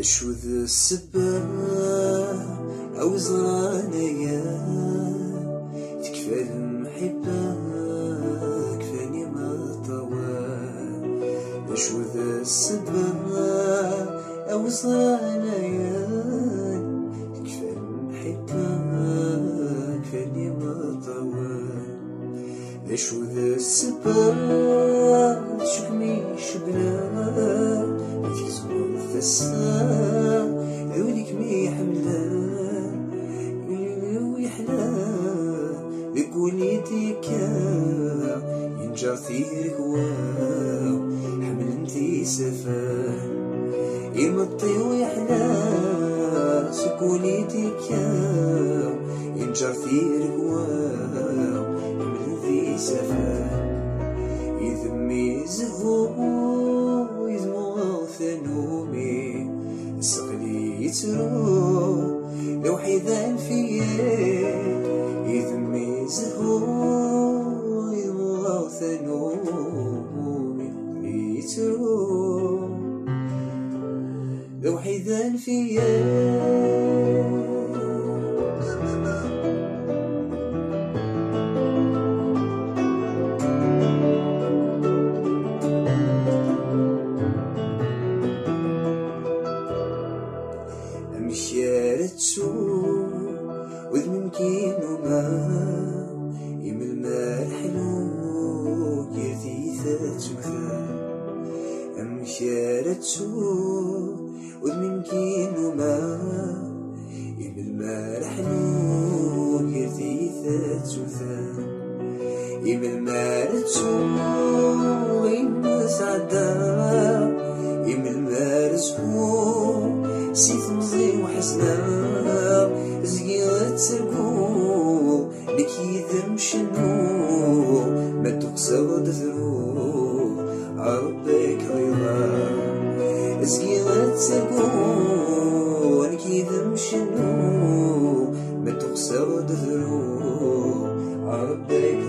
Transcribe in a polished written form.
شو ذا السبب أو زرانيا تكفى المحبة كفاني ما طوال. شو ذا السبب أو زرانيا تكفى المحبة كفاني ما طوال. شو ذا السبب شكمي شبنا تيزول فسا ذوليك مي حملا ويحلا يقول يديك ينجر ثيرك واو حمل انتي سفان يمطي ويحلا سكول يديك ينجر ثيرك واو حمل انتي سفان. يذمي زهو يذمو ثنومي سقلي يترو لو حيذان فيا. يذمي زهو يذمو ثنومي يترو لو حيذان فيا. مشيارتشو وذ ممكن وما يم المال حلو يرثي ثاتوثا. مشيارتشو وذ ممكن وما يم المال حلو يرثي ثاتوثا. يم المال تشو يم سعدا يم المال تشو سيف مزي وحسنا زقيغة ترقو لك يذم شنو ما تقصد ذرو عربك رضا. زقيغة ترقو لك يذم شنو ما تقصد ذرو عربك